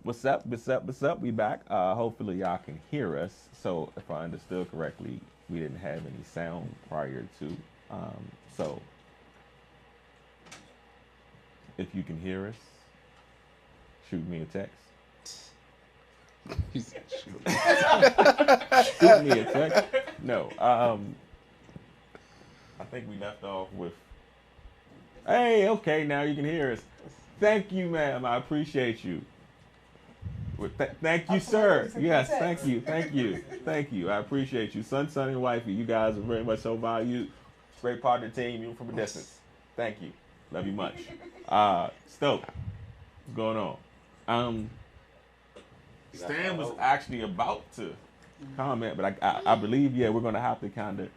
What's up? What's up? What's up? We back. Hopefully y'all can hear us. So if I understood correctly, we didn't have any sound prior to. So if you can hear us, shoot me a text. Shoot me a text. No. I think we left off with. Hey, okay, now you can hear us. Thank you, ma'am. I appreciate you. Thank you, sir. Yes, thank you, thank you, thank you. I appreciate you, son, and wifey. You guys are very much so valued. Great part of the team, even from a distance. Thank you. Love you much. Stoke, what's going on? Stan was actually about to comment, but I believe, we're going to have to kind of.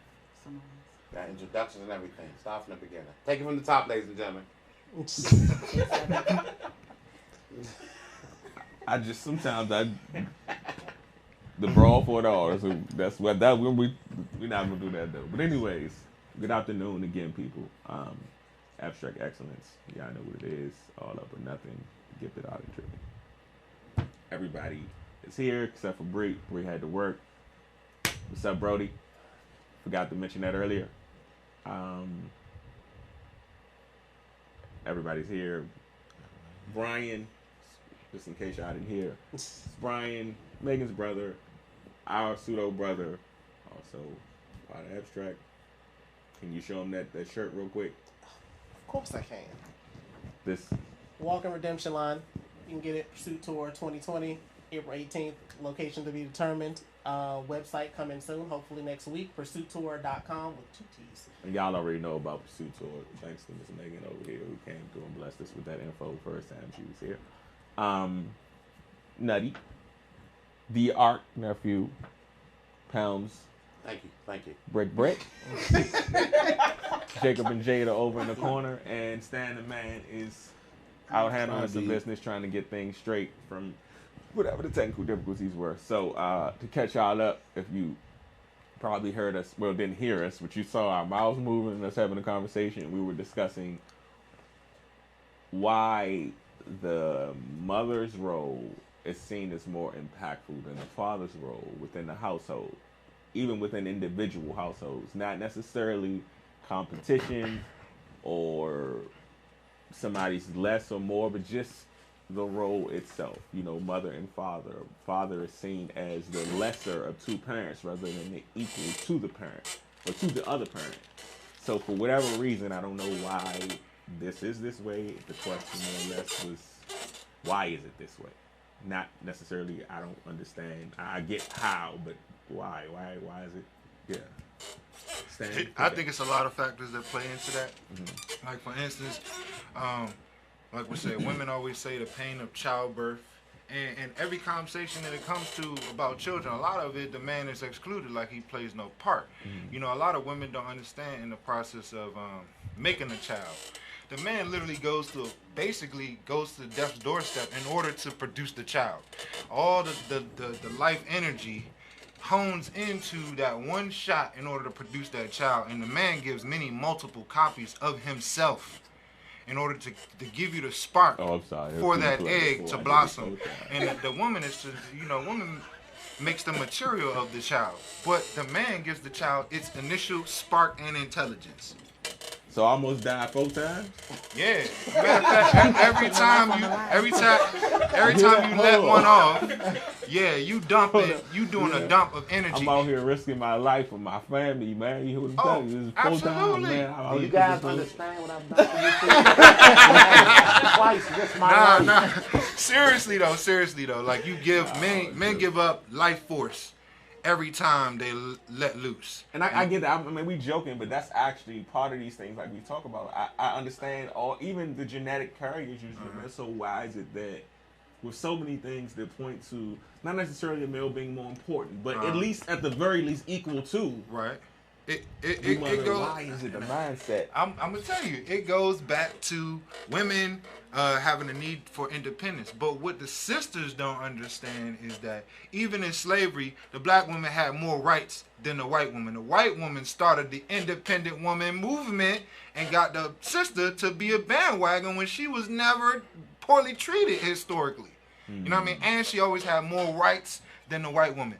Got introductions and everything. Start from the beginning. Take it from the top, ladies and gentlemen. The brawl for it all. That's what we're not gonna do that though. But anyways, good afternoon again, people. Abstrakt Xcilence. Y'all know what it is. All up or nothing. Gifted out of trip. Everybody is here except for Bree. Bree had to work. What's up, Brody? Forgot to mention that earlier. Everybody's here. Brian, just in case y'all didn't hear, it's Brian, Megan's brother, our pseudo brother, also part of Abstrakt. Can you show him that shirt real quick? Of course I can. This Walking Redemption line. You can get it. Pursuit Tour 2020, April 18th. Location to be determined. Website coming soon, hopefully next week. PursuitTour.com with 2 T's. And y'all already know about Pursuit Tour. Thanks to Miss Megan over here who came through and blessed us with that info first time she was here. Nutty, the Arc nephew, Pounds. Thank you. Brick. Jacob and Jada over in the corner, and Stan the man is out handling some business, trying to get things straight from whatever the technical difficulties were. So to catch y'all up, if you probably heard us, well, didn't hear us, but you saw our mouths moving and us having a conversation, we were discussing why the mother's role is seen as more impactful than the father's role within the household, even within individual households. Not necessarily competition or somebody's less or more, but just the role itself. You know, mother and father. Father is seen as the lesser of two parents rather than the equal to the parent or to the other parent. So for whatever reason, I don't know why this is this way. The question more or less was, why is it this way? Not necessarily, I don't understand. I get how, but why? Why is it? Yeah. Stan, I think it's a lot of factors that play into that. Mm-hmm. Like for instance, like we say, women always say the pain of childbirth. And every conversation that it comes to about children, a lot of it, the man is excluded, like he plays no part. Mm-hmm. You know, a lot of women don't understand in the process of making a child. The man literally goes to death's doorstep in order to produce the child. All the life energy hones into that one shot in order to produce that child. And the man gives multiple copies of himself in order to give you the spark for that egg to blossom. And the woman is woman makes the material of the child. But the man gives the child its initial spark and intelligence. So I almost died 4 times? Yeah. Matter of fact, every time you let one off, yeah, you doing a dump of energy. I'm out here risking my life for my family, man. You hear what I'm telling you? This is 4 times, man. Do you guys understand what I've done for you? Twice, just my life. Nah. Seriously though, like you give men give up life force every time they let loose. And I get that. I mean, we joking, but that's actually part of these things like we talk about. I understand even the genetic carriers usually. Mm-hmm. So why is it that with so many things that point to not necessarily a male being more important, but at least at the very least equal to. Right. It goes. Why is it the mindset? I'm gonna tell you, it goes back to women having a need for independence. But what the sisters don't understand is that even in slavery, the black woman had more rights than the white woman. The white woman started the independent woman movement and got the sister to be a bandwagon when she was never poorly treated historically. You know what I mean? And she always had more rights than the white woman.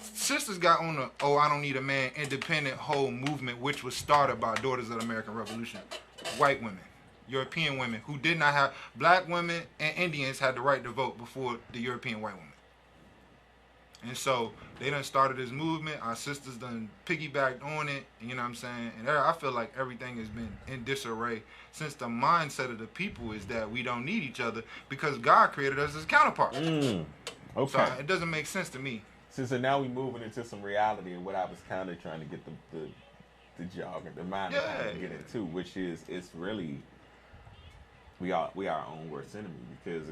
Sisters got on the I don't need a man independent whole movement, which was started by Daughters of the American Revolution. White women, European women who did not have, black women and Indians had the right to vote before the European white woman. And so they done started this movement. Our sisters done piggybacked on it. You know what I'm saying? And I feel like everything has been in disarray since the mindset of the people is that we don't need each other because God created us as counterparts. Okay. So it doesn't make sense to me. So now we moving into some reality of what I was kind of trying to get the jog and the mind to kind of get into, which is it's really we are our own worst enemy because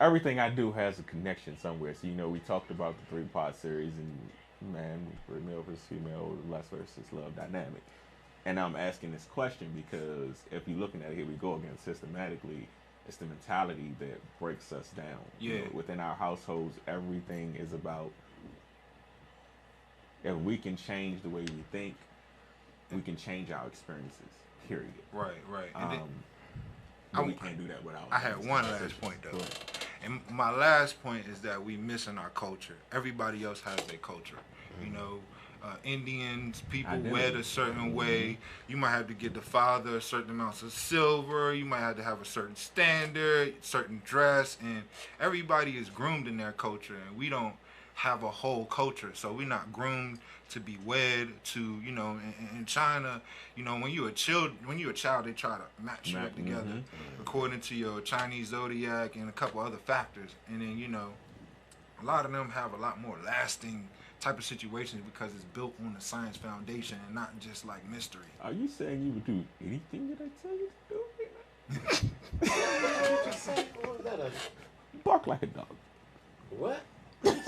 everything I do has a connection somewhere. So we talked about the 3-part series and man, male versus female, lust versus love dynamic, and I'm asking this question because if you're looking at it, here we go again systematically. It's the mentality that breaks us down. Yeah. Within our households, everything is about. If we can change the way we think, we can change our experiences. Period. Right. But we can't do that without. I had one last point though, and my last point is that we missing our culture. Everybody else has their culture. Indians, people wed a certain way. You might have to give the father a certain amounts of silver. You might have to have a certain standard, certain dress, and everybody is groomed in their culture, and we don't have a whole culture. So we're not groomed to be wed to, in China, when you're a child, they try to match you up together according to your Chinese zodiac and a couple other factors. And then, a lot of them have a lot more lasting type of situations because it's built on a science foundation and not just like mystery. Are you saying you would do anything that I tell you to do? What was that? Bark like a dog. What? Coming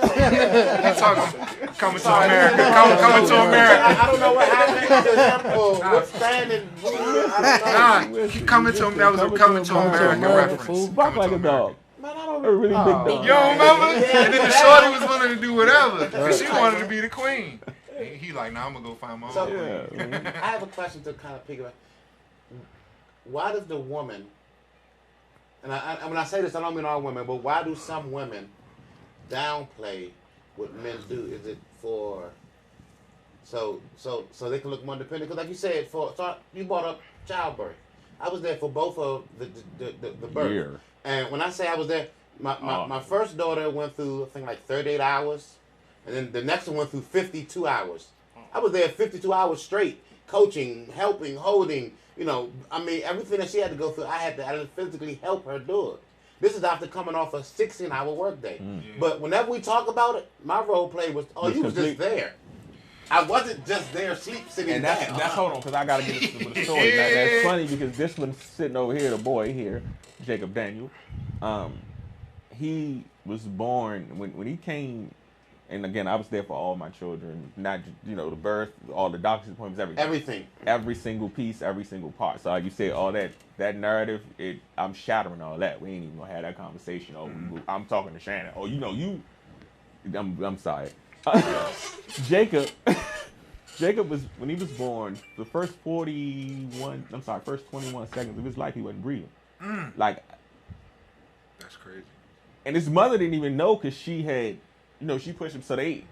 to America. Coming to America. I don't know what happened. Withstanding movement. I don't know. Coming to that was a coming to America reference. Bark like a dog. Man, I don't A really big dog. You don't remember? And then the shorty was willing to do whatever because she wanted to be the queen. And he like, nah, I'm gonna go find my own queen. I have a question to kind of piggyback. Why does the woman, and when I say this, I don't mean all women, but why do some women downplay what men do? Is it for so they can look more independent? Because like you said, so you brought up childbirth. I was there for both of the birth. Yeah. And when I say I was there, my first daughter went through, I think, like 38 hours. And then the next one went through 52 hours. I was there 52 hours straight, coaching, helping, holding. Everything that she had to go through, I had to physically help her do it. This is after coming off a 16-hour workday. But whenever we talk about it, my role play was, you was just there. I wasn't just there sitting and down. that's hold on, because I got to get into the story. Now, that's funny because this one's sitting over here, the boy here, Jacob Daniel. He was born when he came, and again, I was there for all my children, not the birth, all the doctor's appointments, everything. Every single piece, every single part. So like you said, all that narrative, I'm shattering all that. We ain't even gonna have that conversation. I'm talking to Shannon. I'm sorry. Jacob was, when he was born, the first 21 seconds of his life, he wasn't breathing. Like, that's crazy. And his mother didn't even know because she had, she pushed him. So I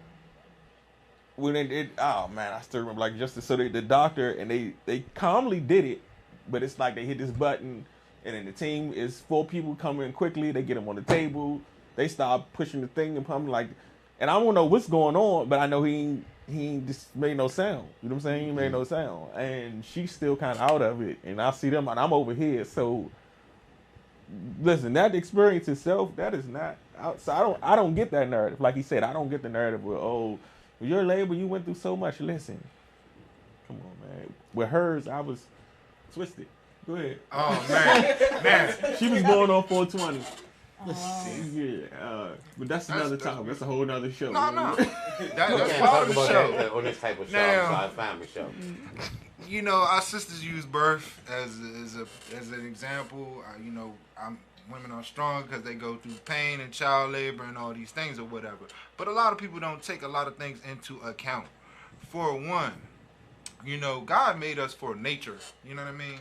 still remember, the doctor, and they calmly did it, but it's like they hit this button, and then the team is 4 people coming quickly. They get him on the table. They start pushing the thing and pumping like. And I don't know what's going on, but I know he just made no sound. You know what I'm saying? He made no sound. And she's still kind of out of it. And I see them, and I'm over here. So, listen, that experience itself, that is not outside. I don't get that narrative. Like he said, I don't get the narrative where, your labor, you went through so much. Listen, come on, man. With hers, I was twisted. Go ahead. Oh, man. She was born on 420. Yeah, but that's another topic. That's a whole other show. No. That's can't part talk of the about show. that on this type of show. Now, It's a family show. Our sisters use birth as an example. Women are strong because they go through pain and child labor and all these things or whatever. But a lot of people don't take a lot of things into account. For one, God made us for nature. You know what I mean?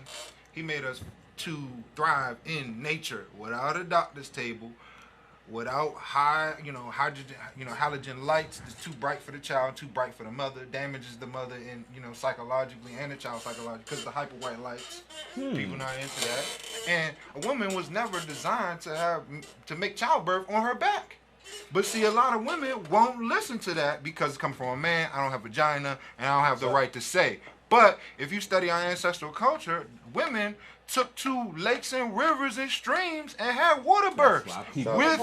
He made us to thrive in nature without a doctor's table, without halogen lights. It's too bright for the child, too bright for the mother. Damages the mother and psychologically and the child psychologically because of the hyper white lights. People not into that. And a woman was never designed to make childbirth on her back. But see, a lot of women won't listen to that because it's coming from a man. I don't have vagina and I don't have the right to say. But if you study our ancestral culture, women took to lakes and rivers and streams and had water births with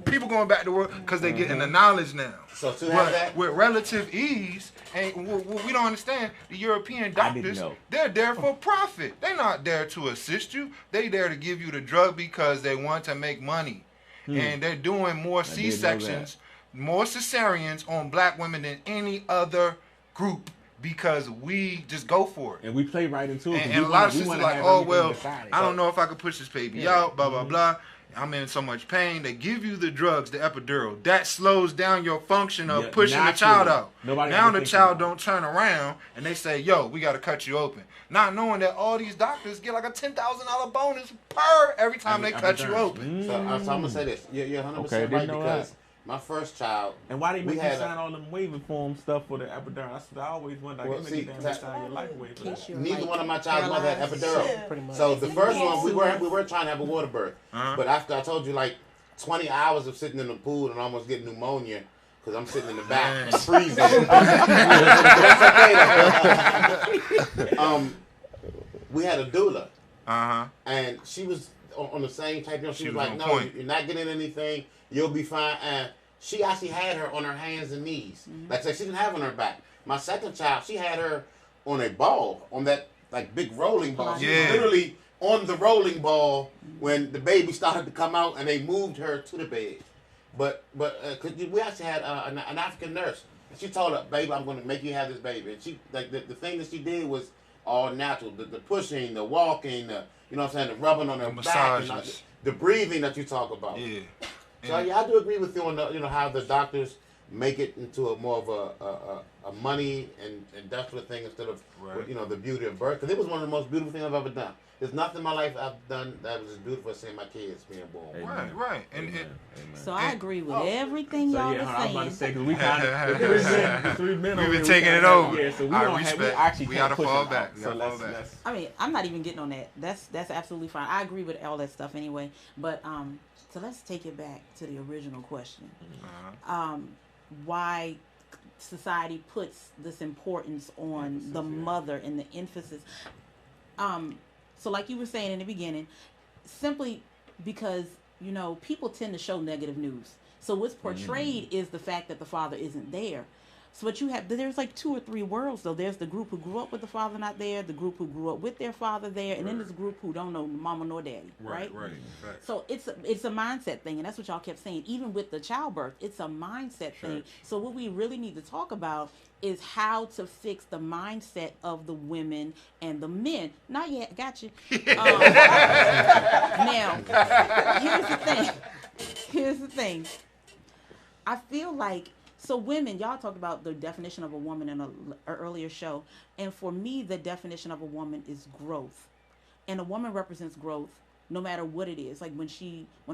people going back to work because they're getting the knowledge now. So to have that with relative ease, and what we don't understand, the European doctors, they're there for profit. They're not there to assist you. They're there to give you the drug because they want to make money. And they're doing more C-sections, more cesareans on black women than any other group because we just go for it. And we play right into it. And a lot of sisters like, oh, well, I don't know if I could push this baby out, blah, blah, blah. I'm in so much pain. They give you the drugs, the epidural. That slows down your function of pushing the child out. Now the child don't turn around and they say, yo, we got to cut you open. Not knowing that all these doctors get like a $10,000 bonus per every time they cut you open. So I'm going to say this. You're 100% right because my first child. And why they make you sign all them waiver form stuff for the epidural? I always wonder, like, they make you sign your life waiver. Neither one of my child's mother had epidural. So the first one, we were trying to have a water birth. But after I told you, like, 20 hours of sitting in the pool and almost getting pneumonia, because I'm sitting in the back freezing. That's okay, though. We had a doula. And she was on the same type. She was like, no, you're not getting anything. You'll be fine. And she actually had her on her hands and knees. Like I said, she didn't have her on her back. My second child, she had her on a ball, on that like big rolling ball. She was literally on the rolling ball when the baby started to come out and they moved her to the bed. But cause we actually had an African nurse. And she told her, baby, I'm going to make you have this baby. And she like the thing that she did was all natural. The pushing, the walking, the the rubbing on her back, and the breathing that you talk about. Yeah. So I do agree with you on the, how the doctors make it into a more of a money and industrial thing instead of the beauty of birth. Because it was one of the most beautiful things I've ever done. There's nothing in my life I've done that was as beautiful as seeing my kids being born. Amen. Right. And so I agree with everything y'all are saying. I was about to say, because we kind of we've been taking it over. Yeah, so we actually we gotta fall back. I mean, I'm not even getting on that. That's absolutely fine. I agree with all that stuff anyway. But so let's take it back to the original question. Why society puts this importance on the mother and the emphasis. So like you were saying in the beginning, simply because, people tend to show negative news. So what's portrayed is the fact that the father isn't there. So what you have, there's like 2 or 3 worlds though. There's the group who grew up with the father not there, the group who grew up with their father there, and then there's a group who don't know mama nor daddy, right? Right. So it's a mindset thing, and that's what y'all kept saying. Even with the childbirth, it's a mindset thing. So what we really need to talk about is how to fix the mindset of the women and the men. Not yet, got you. Now, here's the thing. I feel like, so women, y'all talked about the definition of a woman in an earlier show. And for me, the definition of a woman is growth. And a woman represents growth no matter what it is. Like when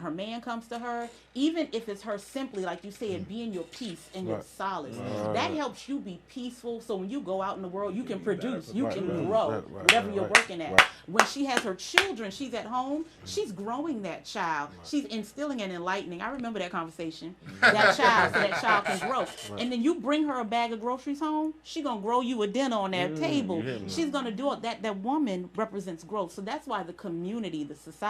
her man comes to her, even if it's her simply, like you said, being your peace and your solace, that helps you be peaceful. So when you go out in the world, you can produce, you can grow, whatever you're working at. When she has her children, she's at home, she's growing that child. She's instilling and enlightening. I remember that conversation, that child, so that child can grow. And then you bring her a bag of groceries home, she's going to grow you a dinner on that table. She's going to do it. That woman represents growth. So that's why the community, the society,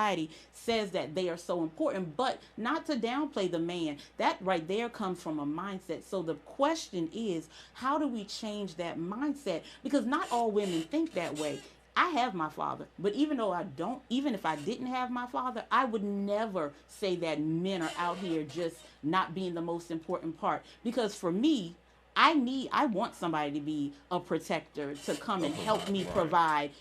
says that they are so important, but not to downplay the man. That right there comes from a mindset. So the question is, how do we change that mindset? Because not all women think that way. I have my father, but even if I didn't have my father, I would never say that men are out here just not being the most important part. Because for me, I want somebody to be a protector, to come and help me provide,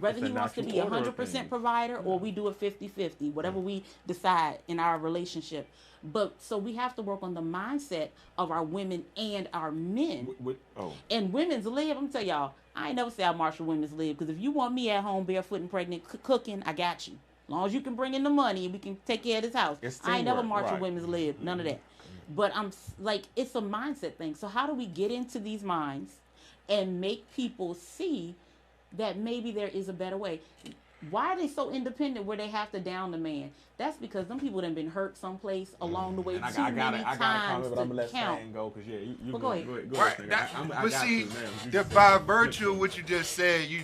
whether he wants to be 100% provider or we do a 50-50, whatever we decide in our relationship. But so we have to work on the mindset of our women and our men. And women's lib, I'm going to tell y'all, I ain't never say I marshal women's lib, because if you want me at home barefoot and pregnant cooking, I got you. long as you can bring in the money, we can take care of this house. It's I ain't never teamwork, marched right. with women's lib, none of that. But like, it's a mindset thing. So how do we get into these minds and make people see that maybe there is a better way? Why are they so independent where they have to down the man? That's because them people done been hurt someplace along the way And too many times comment, but I'm gonna to let count. Stan go because you Well, go go ahead. Go Right. ahead. But see, by virtue of what you just said, you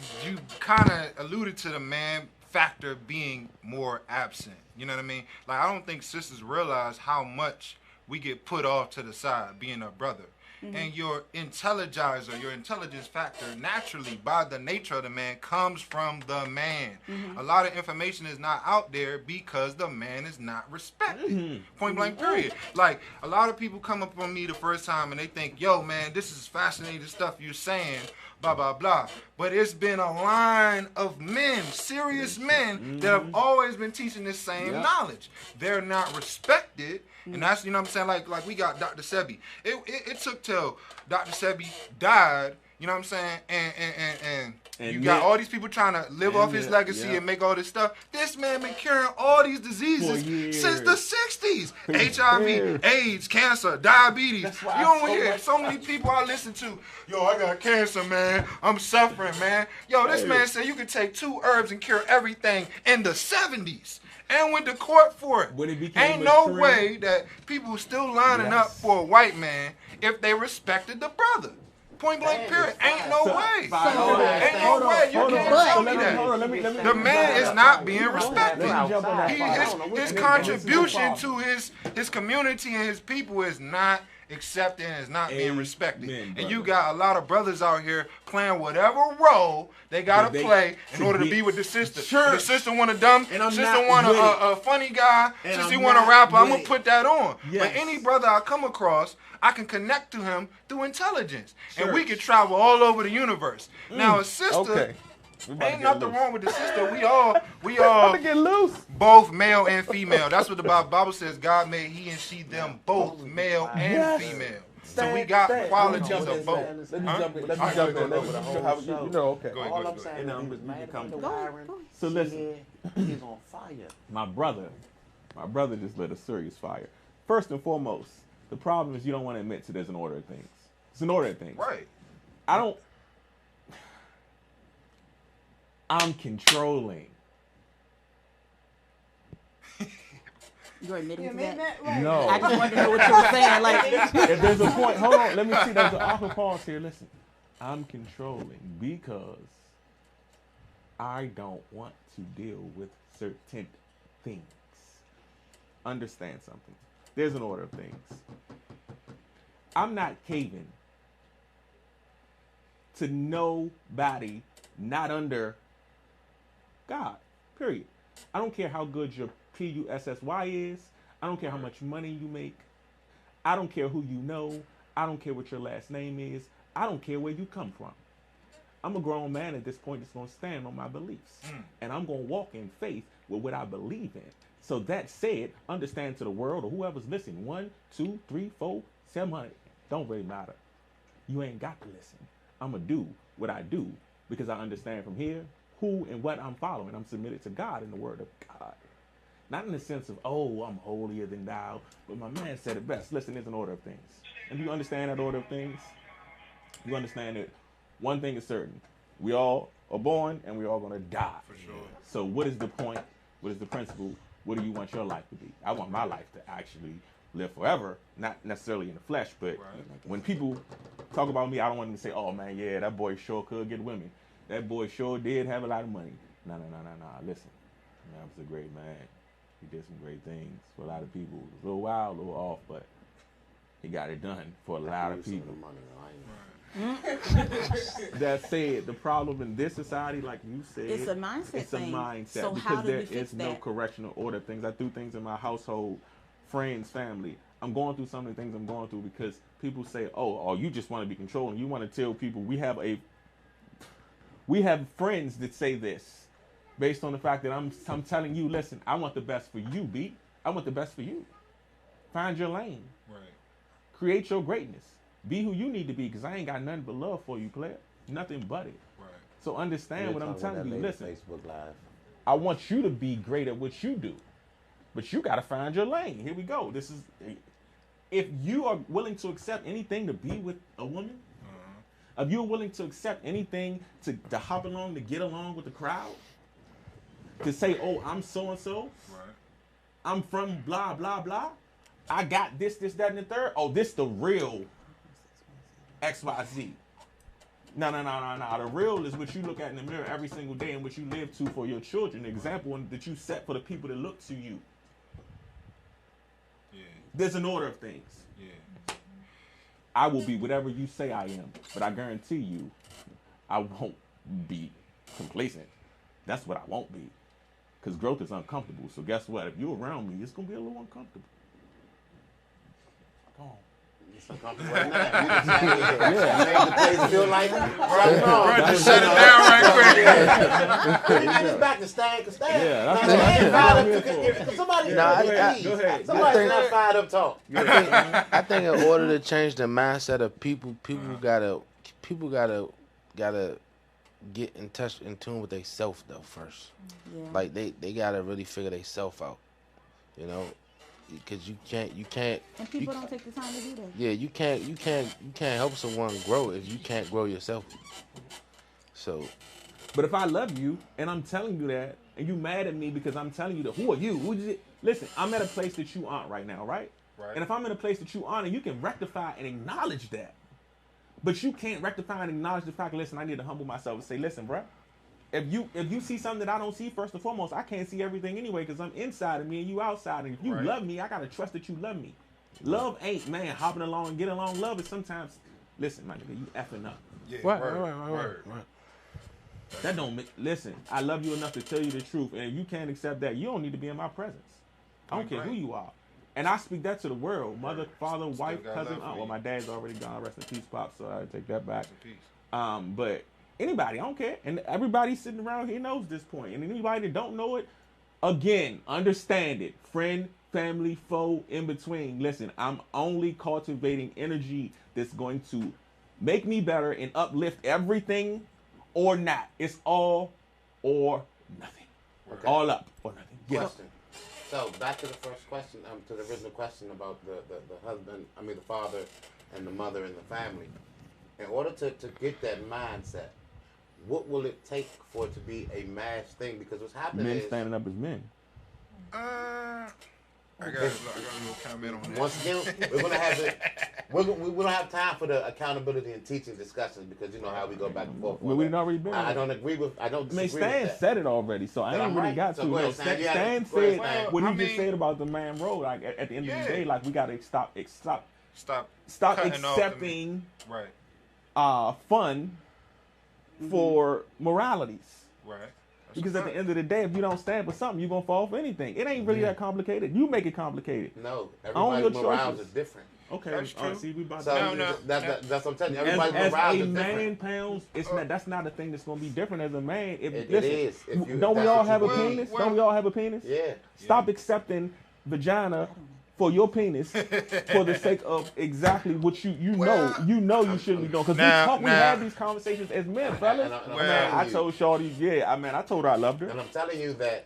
kind of alluded to the man factor being more absent. You know what I mean? Like, I don't think sisters realize how much we get put off to the side being a brother. And your intelligizer, your intelligence factor, naturally, by the nature of the man, comes from the man. A lot of information is not out there because the man is not respected. Point blank, period. Like, a lot of people come up on me the first time and they think, yo, man, this is fascinating stuff you're saying, blah, blah, blah. But it's been a line of men, serious men, that have always been teaching this same knowledge. They're not respected. And that's, you know what I'm saying, like we got Dr. Sebi. It took till Dr. Sebi died, you know what I'm saying, and you got all these people trying to live off his legacy and make all this stuff. This man been curing all these diseases since the 60s. HIV, AIDS, cancer, diabetes. You don't hear so many people I listen to. Yo, I got cancer, man. I'm suffering, man. Yo, this man said you could take 2 herbs and cure everything in the 70s. And went to court for it. When it became Ain't no trend. way that people still lining up for a white man if they respected the brother. Point blank, period. Ain't no way. Ain't no way. You can't tell me that. The man is not being respected. His contribution to his community and his people is not accepted and is not being respected. And you got a lot of brothers out here playing whatever role they gotta play in order to be with the sister. The sister want a dumb, sister want a funny guy, sister want a rapper, I'm gonna put that on. But any brother I come across, I can connect to him through intelligence. And we can travel all over the universe. Now a sister, ain't nothing wrong with the sister. We all get loose. Both male and female. That's what the Bible says. God made he and she them both male and female. So we got qualities of both. Let me jump in. Let me jump in. You know, okay. All I'm saying is he was mad at the Byron. So listen, He's on fire. my brother just lit a serious fire. First and foremost, the problem is you don't want to admit to there's an order of things. It's an order of things. Right. I'm controlling. You're admitting to that? Right. No. I just wanted to know what you were saying. Like, If there's a point, hold on, let me see. There's an awkward pause here. Listen, I'm controlling because I don't want to deal with certain things. Understand something. There's an order of things. I'm not caving to nobody not under God. Period. I don't care how good your PUSSY is. I don't care how much money you make. I don't care who you know. I don't care what your last name is. I don't care where you come from. I'm a grown man at this point that's going to stand on my beliefs. And I'm going to walk in faith with what I believe in. So that said, understand to the world or whoever's listening, 1, 2, 3, 4, 700, don't really matter. You ain't got to listen. I'm going to do what I do because I understand from here who and what I'm following. I'm submitted to God in the word of God. Not in the sense of, oh, I'm holier than thou, but my man said it best. Listen, there's an order of things. And do you understand that order of things? You understand that one thing is certain. We all are born and we're all going to die. For sure. So what is the point? What is the principle? What do you want your life to be? I want my life to actually live forever, not necessarily in the flesh, but when people talk about me, I don't want them to say, oh man, yeah, that boy sure could get women. That boy sure did have a lot of money. No. Listen, man was a great man. He did some great things for a lot of people. It was a little wild, a little off, but he got it done for a lot of people. That said, the problem in this society, like you said, it's a mindset it's thing. a mindset So because how do there we fix is no that? correctional order. Things I do things in my household, friends, family. I'm going through some of the things I'm going through because people say, "Oh, you just want to be controlling. You want to tell people." We have friends that say this based on the fact that I'm telling you, listen, I want the best for you, B. I want the best for you. Find your lane. Right. Create your greatness. Be who you need to be, because I ain't got nothing but love for you, player. Nothing but it. Right. So understand what I'm telling you. Listen, Facebook Live. I want you to be great at what you do. But you got to find your lane. Here we go. This is, if you are willing to accept anything to be with a woman, if you're willing to accept anything to hop along, to get along with the crowd, to say, oh, I'm so-and-so, right. I'm from blah, blah, blah, I got this, that, and the third. Oh, this the real XYZ. No. The real is what you look at in the mirror every single day and what you live to for your children. The example that you set for the people that look to you. Yeah. There's an order of things. Yeah. I will be whatever you say I am, but I guarantee you, I won't be complacent. That's what I won't be. Because growth is uncomfortable. So guess what? If you're around me, it's going to be a little uncomfortable. Come on. It's uncomfortable right now. You made the place feel like just shut it down right quick. You just back to Stan, because Stan. Yeah, that's what somebody go ahead. Somebody's not fired up talk. I think in order to change the mindset of people gotta get in tune with themselves though first. Yeah. Like they gotta really figure themselves out, you know, because you can't. And people don't take the time to do that. Yeah, you can't help someone grow if you can't grow yourself. So, but if I love you and I'm telling you that, and you mad at me because I'm telling you that, who are you? Listen, I'm at a place that you aren't right now, right? Right. And if I'm in a place that you aren't, and you can rectify and acknowledge that. But you can't rectify and acknowledge the fact, listen, I need to humble myself and say, listen, bro, if you see something that I don't see, first and foremost, I can't see everything anyway because I'm inside of me and you outside. And if you love me, I got to trust that you love me. Love ain't, man, hopping along and getting along. Love is sometimes, listen, my nigga, you effing up. Yeah, right. That don't make, listen, I love you enough to tell you the truth. And if you can't accept that, you don't need to be in my presence. I don't care who you are. And I speak that to the world. Mother, father, wife, cousin, aunt. Well, my dad's already gone. Rest in peace, Pop. So I take that back. But anybody, I don't care. And everybody sitting around here knows this point. And anybody that don't know it, again, understand it. Friend, family, foe, in between. Listen, I'm only cultivating energy that's going to make me better and uplift everything or not. It's all or nothing. Okay. All up or nothing. Yes. Question. So back to the first question, to the original question about the husband, the father and the mother and the family. In order to get that mindset, what will it take for it to be a mass thing? Because what's happening men is standing up as men. I got a little comment on that. Once again, we're gonna have we don't have time for the accountability and teaching discussions because you know how we go back and forth. Well, we've already been. I don't agree with. I don't. Disagree Stan with that. said it already, so I ain't really got to. Go ahead, Stan said what he just said about the man road. Like at the end of the day, like we gotta stop accepting fun for moralities. Right. Because at the end of the day, if you don't stand for something, you're going to fall for anything. It ain't really that complicated. You make it complicated. No, everybody's morals is different. Okay, that's true. See, we about that's what I'm telling you. Everybody's morals is different. As a man pounds, that's not a thing that's going to be different as a man. It is. Don't we all have a penis? Don't we all have a penis? Yeah. Stop accepting vagina for your penis for the sake of exactly what you know you shouldn't be doing. Because we have these conversations as men, fellas. I told Shorty, I told her I loved her. And I'm telling you that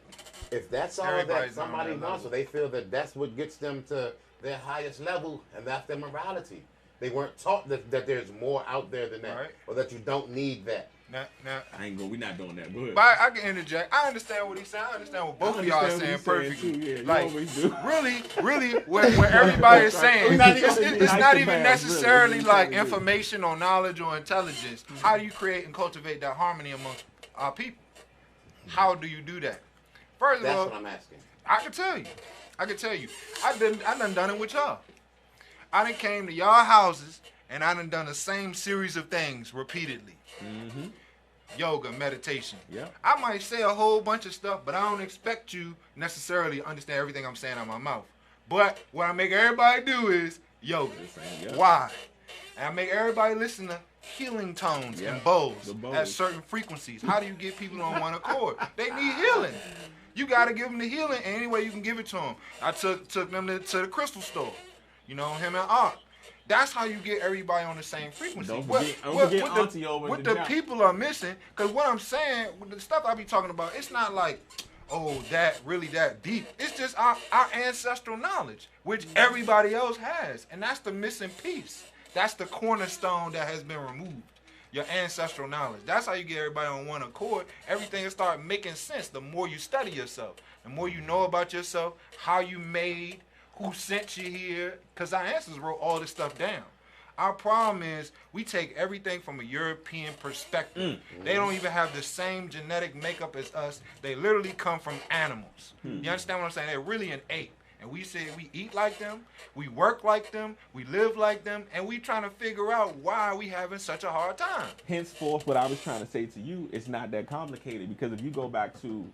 if that's all that somebody wants, or they feel that that's what gets them to their highest level, and that's their morality. They weren't taught that there's more out there than that, or that you don't need that. Now, we're not doing that. Go ahead. But I can interject. I understand what he's saying. I understand what both of y'all are saying perfectly. Really, what everybody is saying, it's not even necessarily like information or knowledge or intelligence. How do you create and cultivate that harmony amongst our people? How do you do that? First of all, that's what I'm asking. I can tell you. I done it with y'all. I done came to y'all houses and I done the same series of things repeatedly. Mm-hmm. Yoga, meditation. Yeah. I might say a whole bunch of stuff, but I don't expect you necessarily understand everything I'm saying out of my mouth. But what I make everybody do is yoga. Why? And I make everybody listen to healing tones and bows at certain frequencies. How do you get people on one accord? They need healing. You got to give them the healing any way you can give it to them. I took them to the crystal store. You know, him and Art. That's how you get everybody on the same frequency. What the people are missing, because what I'm saying, with the stuff I be talking about, it's not like that deep. It's just our ancestral knowledge, which everybody else has. And that's the missing piece. That's the cornerstone that has been removed. Your ancestral knowledge. That's how you get everybody on one accord. Everything will start making sense the more you study yourself. The more you know about yourself, how you made, who sent you here. Because our ancestors wrote all this stuff down. Our problem is we take everything from a European perspective. They don't even have the same genetic makeup as us. They literally come from animals. You understand what I'm saying? They're really an ape. And we say we eat like them, we work like them, we live like them, and we trying to figure out why we having such a hard time. Henceforth, what I was trying to say to you, it's not that complicated, because if you go back to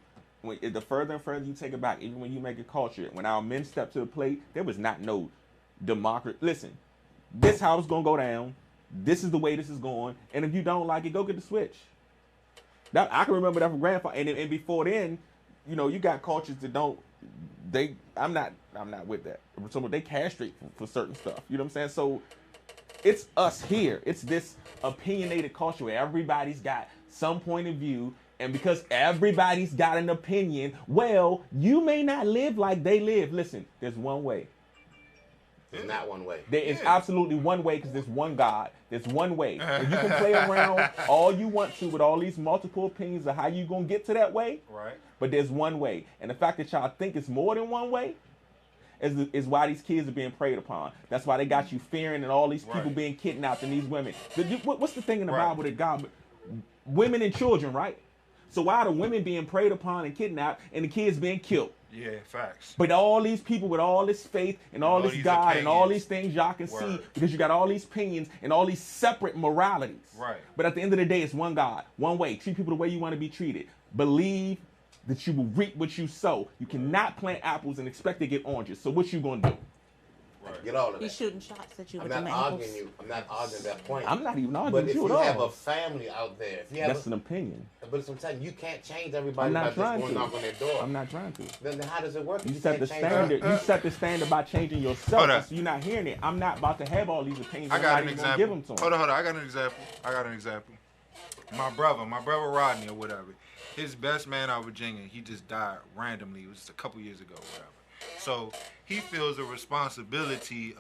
the further and further you take it back, even when you make a culture, when our men stepped to the plate, there was not no democracy. Listen, this how it's gonna go down. This is the way this is going, and if you don't like it, go get the switch. That I can remember that from grandfather, and before then, you know, you got cultures that don't. I'm not with that. So they castrate for certain stuff. You know what I'm saying? So it's us here. It's this opinionated culture where everybody's got some point of view, and because everybody's got an opinion, well, you may not live like they live. Listen, there's one way. There's not one way. There is absolutely one way, because there's one God. There's one way. And you can play around all you want to with all these multiple opinions of how you going to get to that way. Right. But there's one way. And the fact that y'all think it's more than one way is why these kids are being preyed upon. That's why they got you fearing and all these people being kidnapped and these women. What's the thing in the Bible that God... Women and children, right? So why are the women being preyed upon and kidnapped and the kids being killed? Yeah, facts. But all these people with all this faith and all this God opinions. And all these things y'all can see, because you got all these opinions and all these separate moralities. Right. But at the end of the day, it's one God, one way. Treat people the way you want to be treated. Believe that you will reap what you sow. You cannot plant apples and expect to get oranges. So what you gonna do? Right. Get all of that. He's shooting shots at you. I'm not arguing you. I'm not arguing that point. I'm not even arguing with you at all. But if you all. have a family out there, if you have that's an opinion. But sometimes you can't change everybody I'm by not just trying going to. knock on their door. I'm not trying to. Then how does it work? You set the standard. You set the standard by changing yourself. So you're not hearing it. I'm not about to have all these opinions. I got an example. Give them to them. Hold on. I got an example. My brother Rodney or whatever. His best man out of Virginia, he just died randomly. It was just a couple years ago, whatever. So he feels a responsibility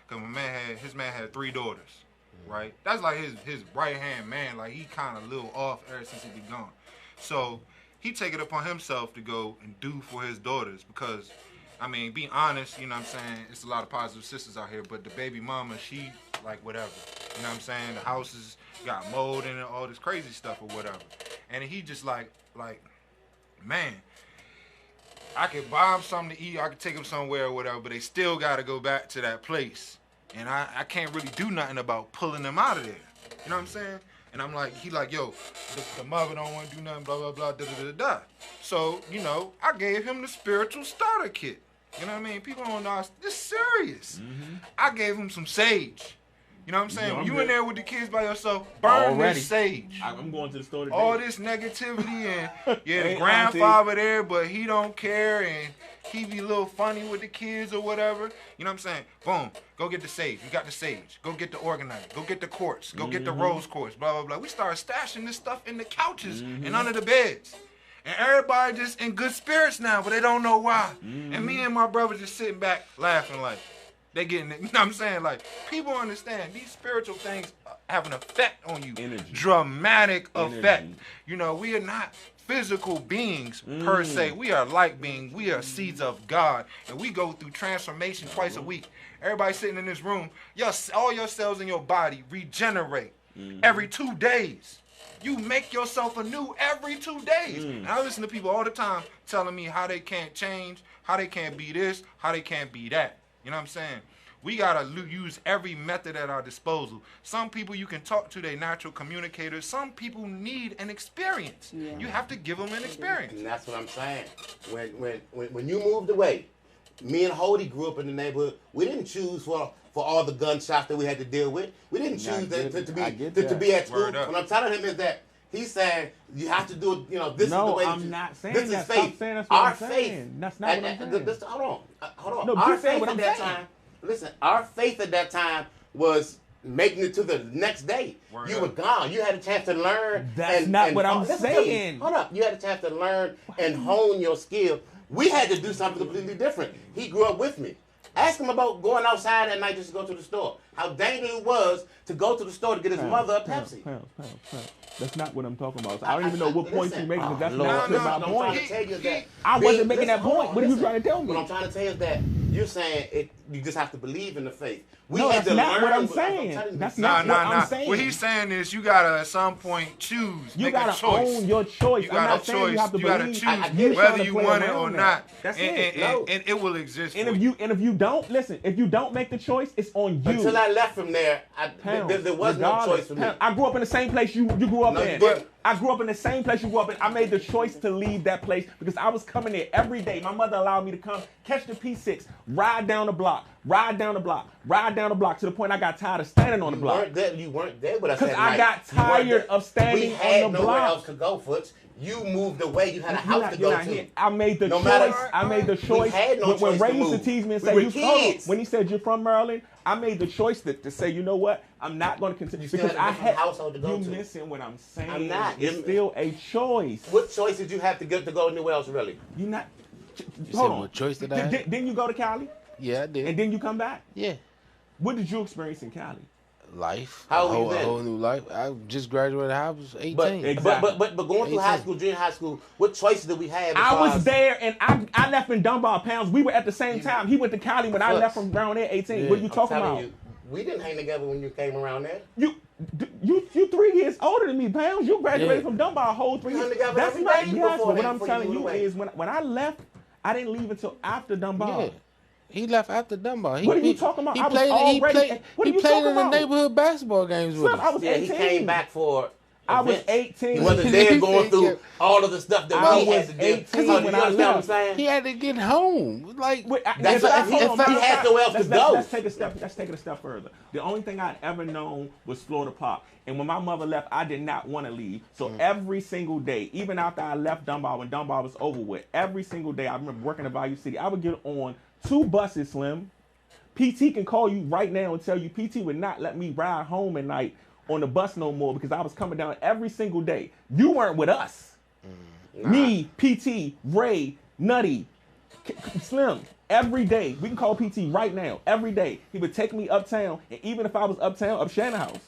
because his man had 3 daughters, right? That's like his right hand man. Like he kind of little off ever since he been gone. So he take it upon himself to go and do for his daughters, because I mean, be honest, you know what I'm saying? It's a lot of positive sisters out here, but the baby mama, she like whatever. You know what I'm saying? The houses got mold in it, all this crazy stuff or whatever. And he just like, man, I could buy him something to eat, I could take him somewhere or whatever, but they still got to go back to that place. And I can't really do nothing about pulling them out of there. You know what I'm saying? And I'm like, he like, yo, the mother don't want to do nothing, blah, blah, blah, da, da, da, da. So, you know, I gave him the spiritual starter kit. You know what I mean? People don't know this serious. Mm-hmm. I gave him some sage. You know what I'm saying? When you in there with the kids by yourself, burn this sage. I'm going to the store today. All this negativity and the grandfather there, but he don't care and he be a little funny with the kids or whatever. You know what I'm saying? Boom. Go get the sage. You got the sage. Go get the organizer. Go get the quartz. Go get the rose quartz. Blah, blah, blah. We started stashing this stuff in the couches and under the beds. And everybody just in good spirits now, but they don't know why. And me and my brother just sitting back laughing like, they getting it. You know what I'm saying? Like, people understand these spiritual things have an effect on you. Energy. Dramatic effect. You know, we are not physical beings per se. We are light beings. We are seeds of God. And we go through transformation twice a week. Everybody sitting in this room, all your cells in your body regenerate every 2 days. You make yourself anew every 2 days. And I listen to people all the time telling me how they can't change, how they can't be this, how they can't be that. You know what I'm saying? We got to use every method at our disposal. Some people you can talk to, they natural communicators. Some people need an experience. Yeah. You have to give them an experience. And that's what I'm saying. When you moved away, me and Hody grew up in the neighborhood. We didn't choose for all the gunshots that we had to deal with. We didn't choose to be at school. What I'm telling him is that he's saying you have to do it. You know, this is the way. No, I'm not saying this that. is faith. Stop saying that's what our I'm faith. Saying. That's not what I'm saying. Hold on. No, our faith what at I'm that saying. time. Listen, our faith at that time was making it to the next day. Word you up. were gone. You had a chance to learn. That's not what I'm listen to me. saying. Hold up. You had a chance to learn and hone your skill. We had to do something completely different. He grew up with me. Ask him about going outside at night just to go to the store. How dangerous it was to go to the store to get his mother a Pepsi. Pounds. That's not what I'm talking about. So I don't even know what point you're making. Because that's Lord. not No, my I'm point. trying to tell you that. I wasn't making that Listen, hold point. on, What are you listen. trying to tell me? What I'm trying to tell you is that you're saying you just have to believe in the faith. No, had that's to not learn what I'm what- saying. telling you. That's Nah, not what I'm nah. saying. What he's saying is you gotta at some point choose. You make gotta a choice. own your choice. You I'm got not a saying choice. you have to gotta believe. choose I get it. whether Trying to you play want it around or that. not. That's and, it. and it will exist. And for if you don't listen, if you don't make the choice, it's on you. Until I left from there, Pounds, there was no regardless. choice for me. Pounds. I grew up in the same place you grew up No, in. you didn't. I grew up in the same place you grew up in. I made the choice to leave that place because I was coming there every day. My mother allowed me to come catch the P6, ride down the block to the point I got tired of standing on the block. You weren't there with us. Because that I night. got You weren't tired there. of standing we had on the nowhere block. else to go, Foots. You moved away. You had a You're house not- to you're go not to. here. I made the No choice. matter- I made the choice. had no when choice Ray to used to move. tease me and We say, were "You kids." when he said you're from Maryland," I made the choice to say, you know what? I'm not going to continue You still because had a I different had. household to go You to. missing what I'm saying? I'm not. It's still a choice. What choice did you have to get to go anywhere else, really? You not. You Hold said on. what choice did I have? Didn't you go to Cali Yeah, I did. and then you come back? Yeah. What did you experience in Cali? Life. How a old you a then? whole new life. I just graduated. I was 18. But, Exactly. but going through high 18. school, junior high school, what choices did we have? I was as- there and I left in Dunbar, Pounds. We were at the same time. He went to Cali when I Foots. left from around there 18. Yeah. What are you I'm talking telling about? you, we didn't hang together when you came around there. You 3 years older than me, Pounds. You graduated Yeah. from Dunbar a whole 3 We years. hung together That's every not day yes, before but what that, I'm before you telling moved you away. is when I left, I didn't leave until after Dunbar. Yeah. He left after Dunbar. What are you talking about? He I was played. already- He played. what He are you played talking in the about? neighborhood basketball games with Son, I us. was Yeah, 18. he came back for. I was events. 18. He wasn't there going through all of the stuff that I we had was to do. 18 So, you when I understand what I'm left. saying? He had to get home. Like Wait, That's hold what- on, he- matter of he fact, had nowhere else to go. Let's take it a step further. The only thing I'd ever known was Florida Park. And when my mother left, I did not want to leave. So every single day, even after I left Dunbar, when Dunbar was over with, every single day, I remember working in Value City, I would get on 2 buses, Slim. PT can call you right now and tell you PT would not let me ride home at night on the bus no more because I was coming down every single day. You weren't with us. Me, PT, Ray, Nutty, Slim, every day. We can call PT right now. Every day. He would take me uptown, and even if I was uptown, up Shannon House,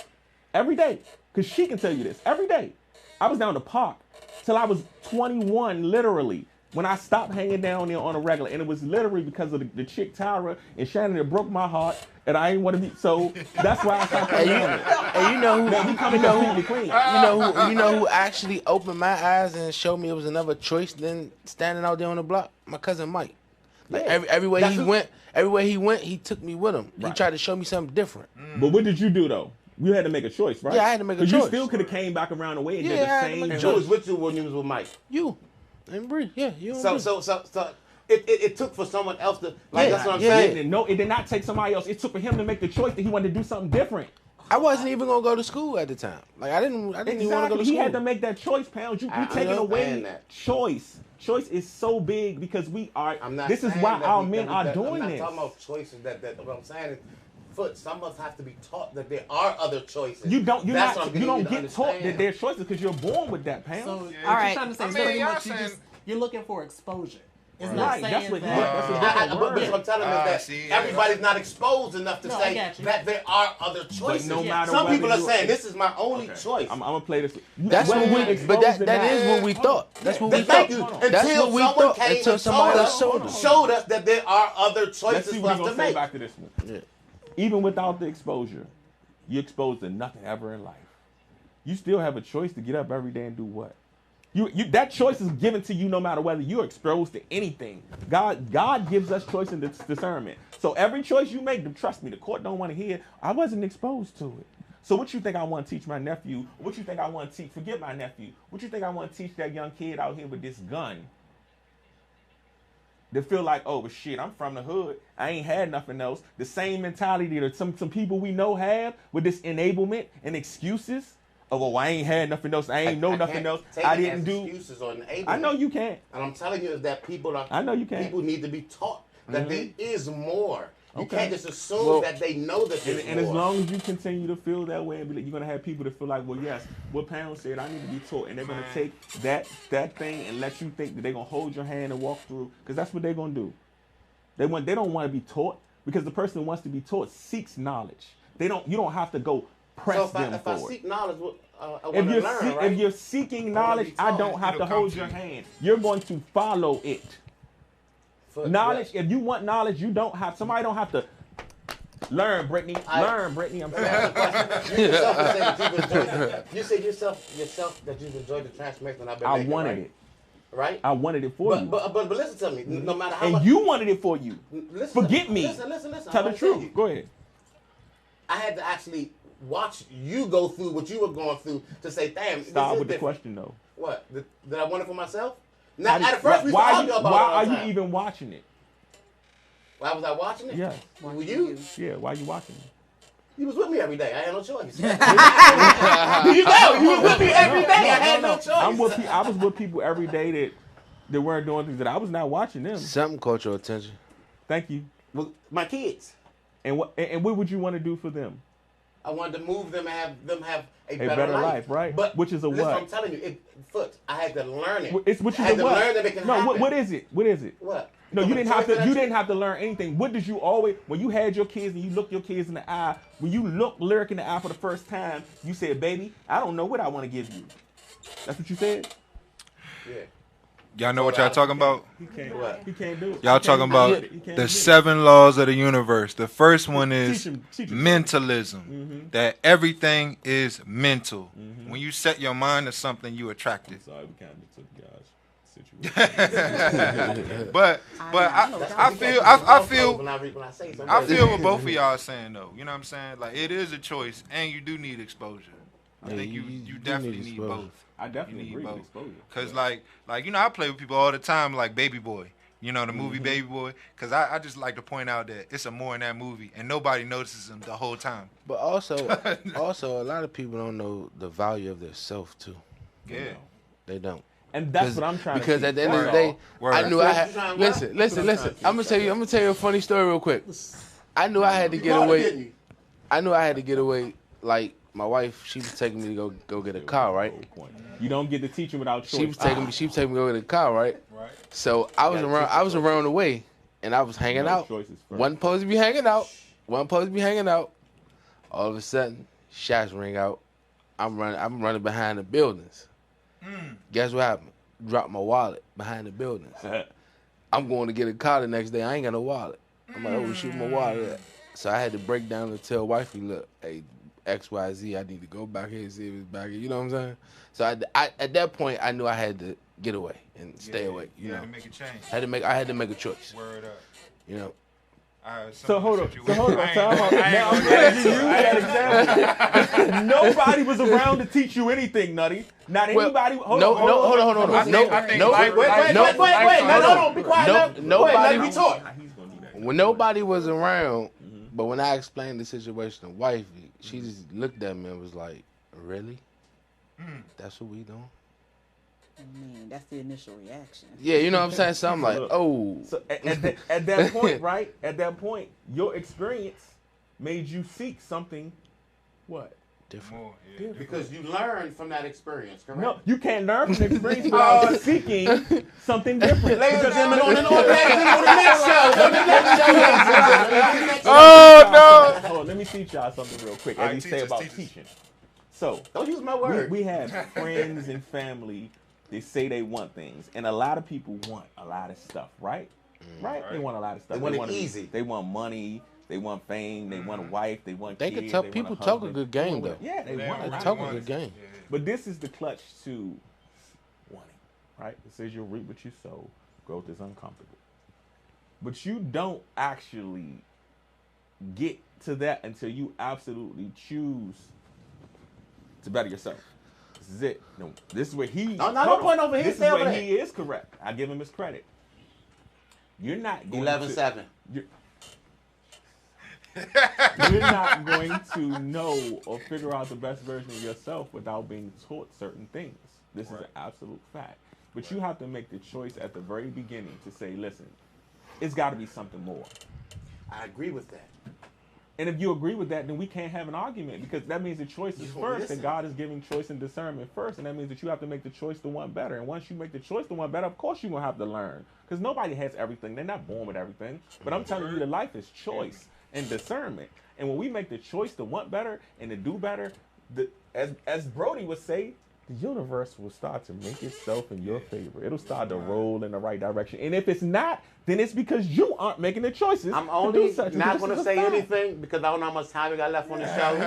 every day. Because she can tell you this. Every day. I was down the park till I was 21, literally. When I stopped hanging down there on a regular, and it was literally because of the chick Tyra and Shannon that broke my heart, and I didn't want to be. So that's why I stopped hanging down there. And you know who? Now, he coming completely clean. You know who actually opened my eyes and showed me it was another choice than standing out there on the block? My cousin Mike. Like Yeah. everywhere he went, he took me with him. He Right. tried to show me something different. But what did you do though? You had to make a choice, right? Yeah, I had to make a 'Cause you choice. still could have came back around the way and Yeah, did I had the to same. make a And choice. who was with you when you was with Mike? You and Bree, yeah, you. And So Bree. it took for someone else to like. Yeah, That's what I'm yeah, saying. No, it did not take somebody else. It took for him to make the choice that he wanted to do something different. I wasn't even gonna go to school at the time. Like I didn't even want to go Exactly. to He school. had to make that choice, Pounds. You I taking away understand that. choice. Choice is so big because we are. I'm not. This is saying why that our we- men that are we- doing I'm not this. talking about choices. What I'm saying is, some of us have to be taught that there are other choices. You don't. You're That's what not. I'm You getting don't you to get taught that understand. there's choices because you're born with that, Pounds. So All what right. you're trying to say I is mean, pretty y'all much saying- you're looking for exposure. It's Right. not saying That's what. that. That's a different But word. what I'm telling them is that see, yeah. everybody's not exposed enough to No, I say got you. that there are other choices. no matter Some whether people are you- saying this is my only Okay. choice. I'm gonna play this. That's Whether what you're we. But exposed or that not. is what we thought. That's what we Thank thought. you. Hold on. Until That's what we someone thought. came Until and somebody told else showed us. showed us that there are other Let's choices see for what us you're to gonna say make. back to this one. Yeah. Even without the exposure, you're exposed to nothing ever in life. You still have a choice to get up every day and do what? You that choice is given to you no matter whether you're exposed to anything. God gives us choice and discernment. So every choice you make, trust me, the court don't want to hear, I wasn't exposed to it. So what you think I want to teach my nephew? What you think I want to teach? Forget my nephew. What you think I want to teach that young kid out here with this gun? They feel like, oh, but shit, I'm from the hood. I ain't had nothing else. The same mentality that some people we know have with this enablement and excuses. Oh, well, I ain't had nothing else. I ain't know nothing can't else. take I it didn't as do. excuses or enablement. I know you can't. And I'm telling you is that people are. I know you can. People need to be taught that there is more. You Okay. can't just assume that they know that there's And as more. long as you continue to feel that way, and be like, you're gonna have people that feel like, well, yes, what Pound said, I need to be taught, and they're gonna take that thing and let you think that they're gonna hold your hand and walk through, because that's what they're gonna do. They don't want to be taught, because the person who wants to be taught seeks knowledge. You don't have to go press them if for I it. seek knowledge, I want to learn, right? If you're seeking knowledge, I don't have to hold your hand. You're going to follow it. Knowledge. If you want knowledge, somebody don't have to learn, Brittany. Learn, Brittany. I'm sorry. You said yourself that you've enjoyed the transformation I've been making. I wanted right? it. Right? I wanted it for you. But listen to me. No matter how and much. you wanted it for you. Forget me. Listen. Tell the truth. Go ahead. I had to actually watch you go through what you were going through to say, damn. Start with the question, though. What? Did I want it for myself? Now, at first, we why argue about it why all are the you time. even watching it? Why was I watching it? Yeah. Were you? Yeah, why are you watching it? You was with me every day. I had no choice. You know, you was with me every day. I had no choice. I was with people every day that weren't doing things that I was not watching them. Something caught your attention. Thank you. Well, my kids. And what would you want to do for them? I wanted to move them and have them have a better life, right? But which is a listen, what? I'm telling you, I had to learn it. It's which is I had a to what? learn that it can no, happen. what is it? What is it? What? No, you didn't Become a have to. choice You that didn't have to learn anything. What did you always, when you had your kids and you looked your kids in the eye, when you looked Lyric in the eye for the first time, you said, "Baby, I don't know what I want to give you." That's what you said. Yeah. Y'all know what y'all talking about? He can't. What? He can't do it. Y'all talking about the 7 laws of the universe. The first one is Teach him. mentalism. That everything is mental. When you set your mind to something, you attract it. Sorry, we kind of took God's situation. But I feel what both of y'all are saying though. You know what I'm saying? Like it is a choice, and you do need exposure. I think you definitely need both. I definitely need agree both. with exposure. Cause like I play with people all the time, like Baby Boy. You know the movie Baby Boy. Cause I just like to point out that it's a more in that movie, and nobody notices him the whole time. But also, a lot of people don't know the value of their self too. Yeah, they don't. And that's what I'm trying to because at the end of the Word. day, Word. I knew I had. Listen. I'm gonna tell you a funny story real quick. I knew I had to get away. I knew I had to get away. Like my wife, she was taking me to go get a car, right? You don't get to teach him without choice. She was taking me to go get a car, right? Right. So I was around the way, and I was hanging out. Wasn't supposed to be hanging out. All of a sudden, shots ring out. I'm running behind the buildings. Guess what happened? Dropped my wallet behind the buildings. I'm going to get a car the next day. I ain't got no wallet. I'm like, oh, shoot, my wallet at? So I had to break down and tell wifey, look, hey, XYZ, I need to go back here and see if it's back here. You know what I'm saying? So I at that point, I knew I had to get away and stay away. You know, had to make a change. I had to make a choice. Word up. You know. So hold on. Now I'm glad you used that example. Nobody was around to teach you anything, Nutty. Not anybody. Hold on. Be quiet. Nobody. Let me talk. When nobody was around, but when I explained the situation to wifey, she just looked at me and was like, "Really? That's what we doing?" Man, that's the initial reaction. Yeah, you know what I'm saying? So I'm like, oh. So at that point, right? At that point, your experience made you seek something, what? Different. More, Different. Because you learned from that experience, correct? No, you can't learn from the experience without seeking something different. Ladies and gentlemen, on the next show. Oh, no! Hold on, let me teach y'all something real quick. As you say about teaching. So don't use my word. We have friends and family. They say they want things, and a lot of people want a lot of stuff, right? Right? They want a lot of stuff. They want it easy. They want money. They want fame. They want a wife. They want They kids. can tell people talk a good game though. Yeah, they want They talk a good game. But this is the clutch to wanting, right? It says you'll reap what you sow. Growth is uncomfortable. But you don't actually get to that until you absolutely choose to better yourself. This is it. No, this is where he. No point over here. This is where he is correct. I give him his credit. You're not going 11-7. You're not going to know or figure out the best version of yourself without being taught certain things. This is an absolute fact. But you have to make the choice at the very beginning to say, listen, it's got to be something more. I agree with that. And if you agree with that, then we can't have an argument because that means the choice is first, and God is giving choice and discernment first, and that means that you have to make the choice to want better. And once you make the choice to want better, of course you're going to have to learn because nobody has everything. They're not born with everything. But I'm telling you that life is choice and discernment. And when we make the choice to want better and to do better, as Brody would say, the universe will start to make itself in your favor. It'll start to roll in the right direction. And if it's not, then it's because you aren't making the choices. I'm only not going to say anything because I don't know how much time we got left on the show.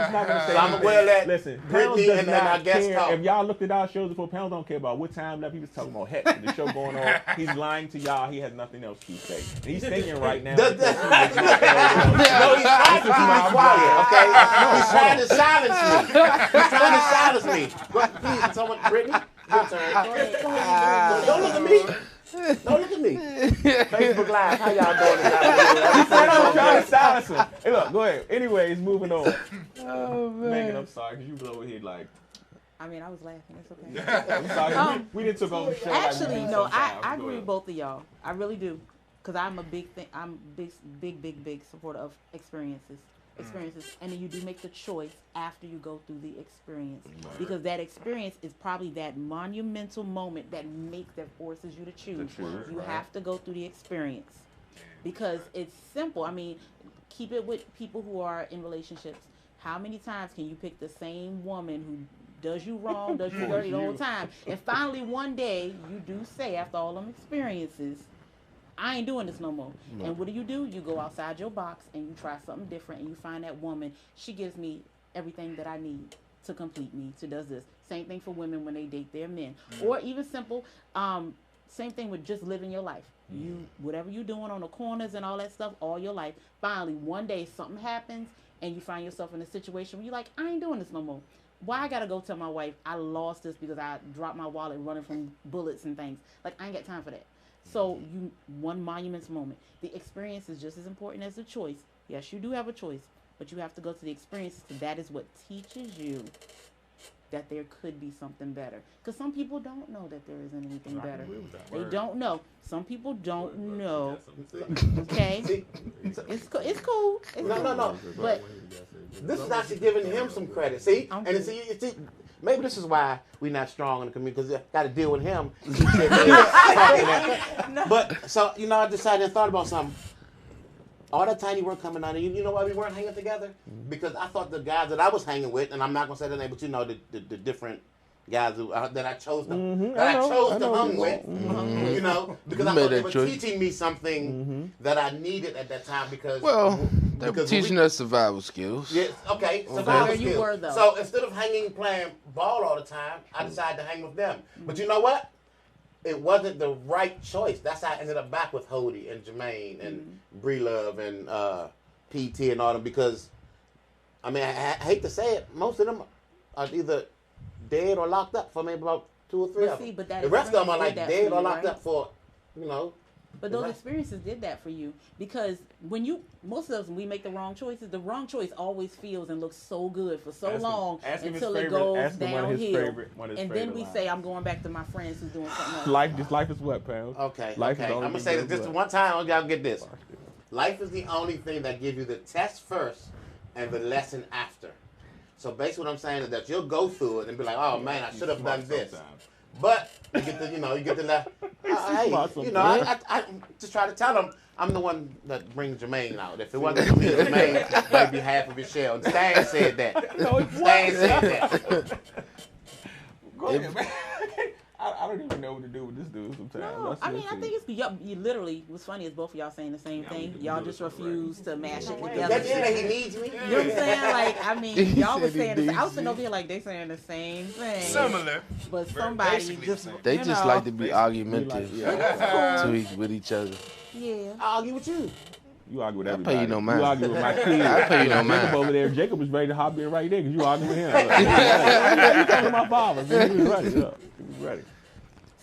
So I'm going to let Brittany and our guest talk. If y'all looked at our shows before, Pounds don't care about what time left. He was talking about heck, the show going on. He's lying to y'all. He has nothing else to say. And he's thinking right now. No, he's trying to keep me quiet, okay? He's trying to silence me. He's trying to silence me. Please, someone, Brittany, your turn. Don't look at me. Don't look at me. Facebook Live, how y'all doing? He said I'm trying to silence him. Hey, look, go ahead. Anyways, moving on. Oh, man. Megan, I'm sorry, because you was over here like... I mean, I was laughing. It's okay. I'm sorry. We didn't took over the show. Actually, no, I agree with both of y'all. I really do. Because I'm a big supporter of experiences, and then you do make the choice after you go through the experience, because that experience is probably that monumental moment that forces you to choose. You have to go through the experience because it's simple. I mean, keep it with people who are in relationships. How many times can you pick the same woman who does you wrong, does you dirty the whole time, and finally one day you do say, after all them experiences, I ain't doing this no more. No. And what do? You go outside your box and you try something different, and you find that woman, she gives me everything that I need to complete me, to does this. Same thing for women when they date their men. Or even simple, same thing with just living your life. Whatever you're doing on the corners and all that stuff all your life, finally one day something happens and you find yourself in a situation where you're like, I ain't doing this no more. Why I gotta go tell my wife I lost this because I dropped my wallet running from bullets and things? Like, I ain't got time for that. So one monumentous moment. The experience is just as important as the choice. Yes, you do have a choice, but you have to go to the experience. That is what teaches you that there could be something better. Because some people don't know that there isn't anything better. They don't know. Some people don't know. Okay? It's cool. No. But this is actually giving him some credit. See? And see, maybe this is why we're not strong in the community, because I got to deal with him. But, so, I decided and thought about something. All that tiny work coming on, and you know why we weren't hanging together? Because I thought the guys that I was hanging with, and I'm not going to say their name, but the different guys that I chose to hang with, because I thought they were teaching me something that I needed at that time because... They were teaching us survival skills. Yes, okay, survival skills. You were, though. So instead of playing ball all the time, I decided to hang with them. But you know what? It wasn't the right choice. That's how I ended up back with Hody and Jermaine and Bree Love and PT and all them, because, I mean, I hate to say it, most of them are either dead or locked up for maybe about 2 or 3 of them. But the rest of them are like dead or locked up for, But those experiences did that for you, because most of us, when we make the wrong choices, the wrong choice always feels and looks so good for so long until it goes downhill. And then we say, I'm going back to my friends who's doing something else. Life is what, Pound? Okay. I'm going to say this one time, y'all get this. Life is the only thing that gives you the test first and the lesson after. So basically what I'm saying is that you'll go through it and be like, oh man, I should have done this. But you get the I just try to tell them I'm the one that brings Jermaine out. If it wasn't for me, Jermaine might be half of his shell. And Stan said that. Stan said that. Go ahead, man. I don't even know what to do with this dude sometimes. No, I think it's you literally. What's funny is both of y'all saying the same thing. Y'all just refuse to mash it together. He needs me. You know what I'm saying? Like, I mean, y'all was saying this. I was sitting over here like they saying the same thing. Similar. But somebody just like to be argumentative with each other. Yeah. I argue with you. You argue with everybody. I pay you no mind. You argue with my kids. I pay you no mind. Jacob over there. Jacob was ready to hop in right there because you argue with him. You talking to my father. He was ready. He was ready.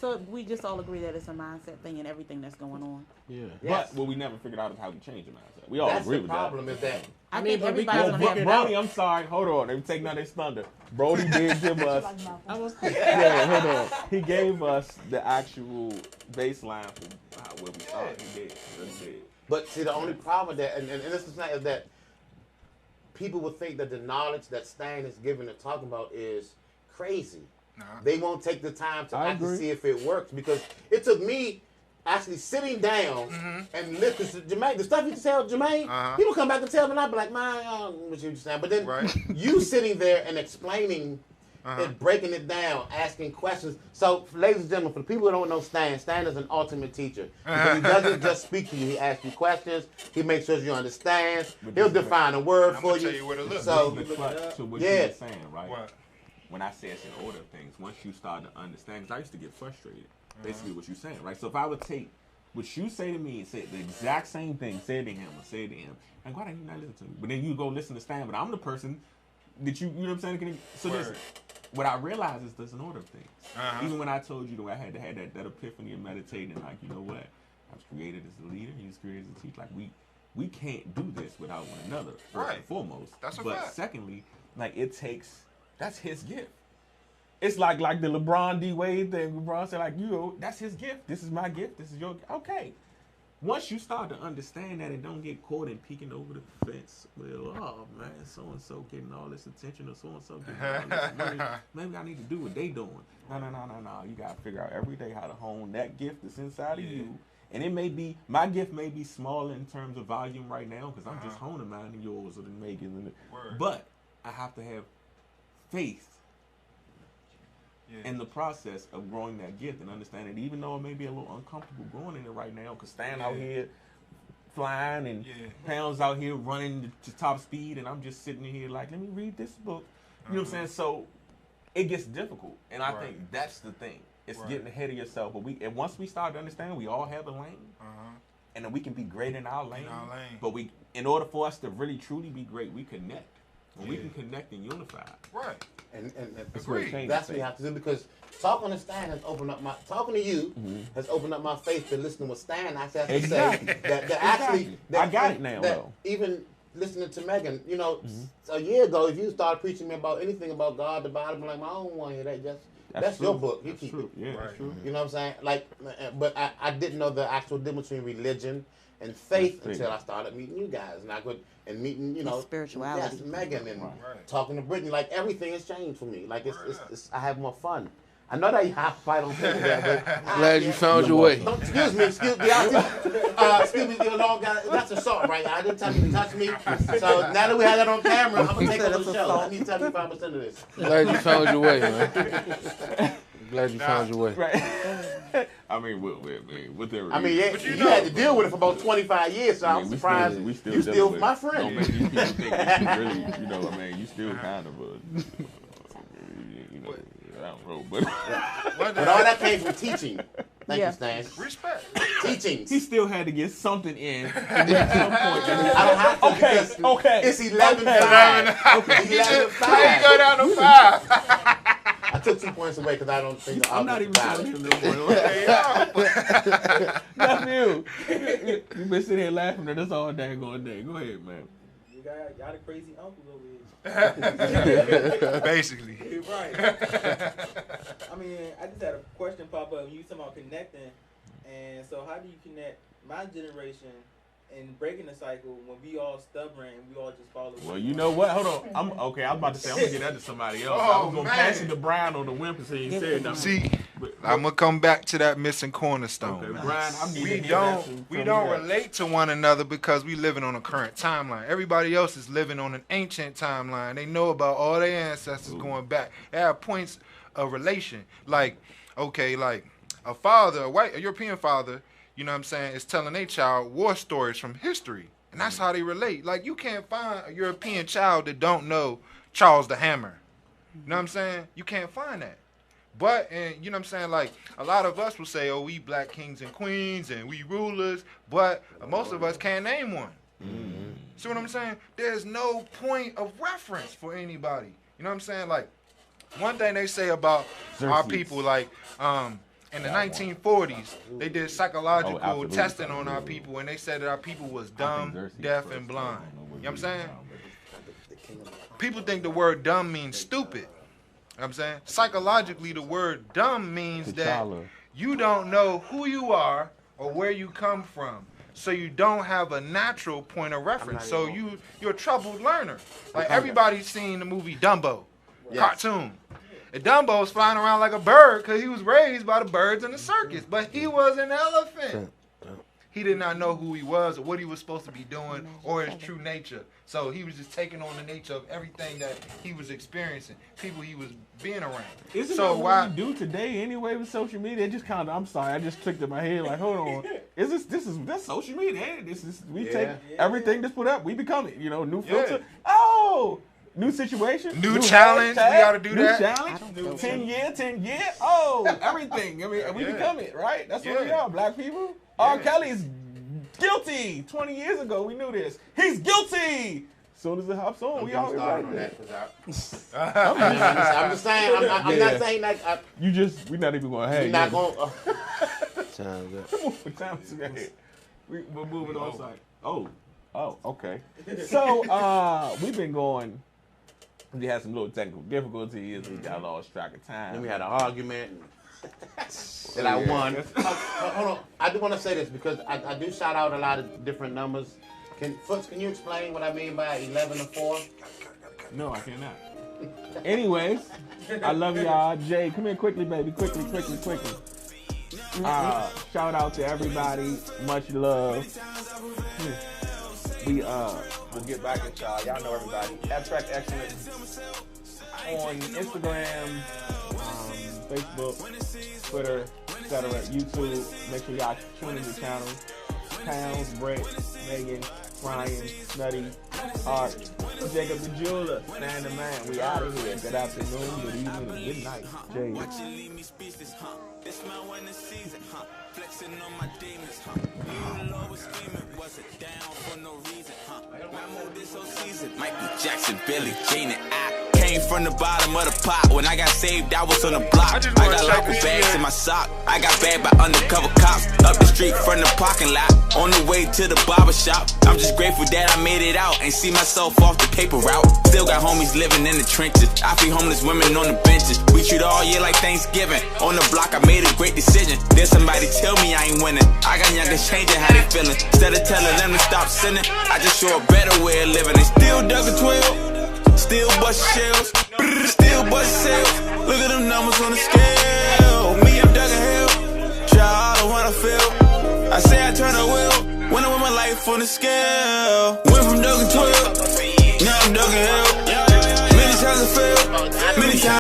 So we just all agree that it's a mindset thing and everything that's going on. Yeah. Yes. But what we never figured out is how to change the mindset. We all agree with that. That's the problem is that. I think everybody's going to have it Brody, I'm sorry. Hold on. They were taking out his thunder. Brody did give us... hold on. He gave us the actual baseline for where we started. He did. But see, the only problem with that, and this is that people would think that the knowledge that Stan is giving and talking about is crazy. They won't take the time to actually see if it works, because it took me actually sitting down and listen to Jermaine. The stuff you tell Jermaine, people come back and tell me, and I be like, man, what you saying? But then you sitting there and explaining it, breaking it down, asking questions. So, ladies and gentlemen, for the people who don't know Stan is an ultimate teacher. Because he doesn't just speak to you. He asks you questions. He makes sure you understand. He'll define a word for you. So what you were saying, right? What? When I say it's in order of things, once you start to understand, because I used to get frustrated. Basically what you're saying, right? So if I would take what you say to me and say the exact same thing, say it to him or say it to him, and why didn't you not listen to me? But then you go listen to Stan, but I'm the person that you know what I'm saying? So listen, what I realize is there's an order of things. Even when I told you that I had to have that epiphany of meditating, like, you know what? I was created as a leader, he was created as a teacher. Like, we can't do this without one another, first and foremost. That's a but fact. Secondly, like, that's his gift. It's like the LeBron D. Wade thing. LeBron said, like, that's his gift. This is my gift. This is your gift. Okay. Once you start to understand that and don't get caught in peeking over the fence, well, oh, man, so-and-so getting all this attention or so-and-so getting all this money. Maybe I need to do what they doing. No. You got to figure out every day how to hone that gift that's inside of you. And my gift may be smaller in terms of volume right now because I'm just honing mine and yours or the Megan. But I have to have faith in the process of growing that gift and understanding, even though it may be a little uncomfortable growing in it right now, because Stan out here flying and Pound's out here running to top speed, and I'm just sitting here like, let me read this book. You know what I'm saying? So it gets difficult, and I think that's the thing. It's getting ahead of yourself. But once we start to understand, we all have a lane, and then we can be great in our lane. But in order for us to really truly be great, we connect. When we can connect and unify. Right. And that's what we have to do, because talking to Stan has opened up talking to you has opened up my faith to listening to Stan. I have to say that I got it now, though. Even listening to Megan, a year ago, if you started preaching me about anything about God, the Bible, I'm like, I don't want to hear that. That's your book. You keep it. Yeah, that's true. You know what I'm saying? Like, but I didn't know the actual difference between religion and faith until I started meeting you guys, and meeting, spirituality. Yes, Megan, and talking to Brittany. Like, everything has changed for me. Like, it's I have more fun. I know that you have to fight on things that, but glad you found your way. Excuse me, excuse me, you're a long guy. That's assault, right? I didn't tell you to touch me. So now that we have that on camera, I'm gonna take over the show. I need 75% of this. Glad you found your way, man. Glad you found your way. Right. I mean, with their you had to deal with it for about 25 years, so I'm surprised you still my friend. Don't make these people think that you really, you still kind of I don't know, but all that came from teaching. Thank you, Stan. Respect. Teaching. He still had to get something in at some point. I don't have to. Okay. It's 11-5. Okay. 11-5. Go down to 5. I took 2 points away because I don't think I'm not even telling him no more. Nephew, you've been sitting here laughing at us all day. Go ahead, man. Y'all the crazy uncles over here. Basically. Right. I mean, I just had a question pop up. You talking about connecting, and so how do you connect my generation and breaking the cycle when we all stubborn and we all just follow? Well, you know what? Hold on. I was about to say I'm gonna get that to somebody else. I was gonna pass it to Brian or the Wimp so he said nothing. See, I'm gonna come back to that missing cornerstone. Okay, Brian, we don't relate to one another because we living on a current timeline. Everybody else is living on an ancient timeline. They know about all their ancestors going back. They have points of relation. Like a father, a European father, you know what I'm saying, is telling their child war stories from history. And that's how they relate. Like, you can't find a European child that don't know Charles the Hammer. You know what I'm saying? You can't find that. But, and you know what I'm saying, like, a lot of us will say, oh, we black kings and queens and we rulers, but most of us can't name one. Mm-hmm. See what I'm saying? There's no point of reference for anybody. You know what I'm saying? Like, one thing they say about our people, like, in the 1940s, they did psychological testing on our people, and they said that our people was dumb, deaf, and blind. You know what I'm saying? People think the word dumb means stupid. You know what I'm saying? Psychologically, the word dumb means that you don't know who you are or where you come from. so you don't have a natural point of reference. So you're a troubled learner. Like everybody's seen the movie Dumbo, cartoon. And Dumbo was flying around like a bird because he was raised by the birds in the circus, but he was an elephant. He did not know who he was or what he was supposed to be doing or his true nature. So he was just taking on the nature of everything that he was experiencing, people he was being around. Isn't that what we do today anyway with social media? It just kind of, I'm sorry, I just clicked in my head like, hold on, that's social media? Ain't it? We take everything that's put up, we become it. You know, new filter. Oh, new situation, new challenge. We got to do new that. Challenge. 10 year. Oh, everything. I mean, we become it, right? That's what we are, black people. R. Kelly's guilty. 20 years ago, we knew this. He's guilty. As soon as it hops on, we always right there. I'm just saying. I'm not saying that. We're not even going to have. We're not going. We're moving on site. Oh, okay. So we've been going. We had some little technical difficulties. We got lost track of time. Then we had an argument. That I won. Hold on. I do want to say this because I do shout out a lot of different numbers. Can you explain what I mean by 11 to 4? No, I cannot. Anyways, I love y'all. Jay, come here quickly, baby. Quickly. Shout out to everybody. Much love. We'll get back at y'all. Y'all know everybody. Abstrakt Xcilence on Instagram, Facebook, Twitter, etc. YouTube. Make sure y'all tune in the channel. Pounds, Brett, Megan, Ryan, Nutty, Art, Jacob the Jeweler, Stan the Man. We out of here. Good afternoon, good evening, and good night. Jay. Flexing on my demons, you always screaming, was it down for no reason, I moved this whole season. Michael Jackson, Billie Jean, and I came from the bottom of the pot. When I got saved, I was on the block. I got local bags in my sock. I got bagged by undercover cops. Up the street from the parking lot. On the way to the barber shop. I'm just grateful that I made it out and see myself off the paper route. Still got homies living in the trenches. I feed homeless women on the benches. We treat all year like Thanksgiving. On the block, I made a great decision. Then somebody tell me I ain't winning. I got youngers changing how they feeling. Instead of telling them to stop sinning, I just show a better way of living. They still dug a 12, still bust shells, still bust shells. Look at them numbers on the scale. Me, I'm dug a hell. Try all the one I feel. I say I turn a wheel when I want my life on the scale. Went from dug a 12, now I'm dug a hell. Many times I failed, many times.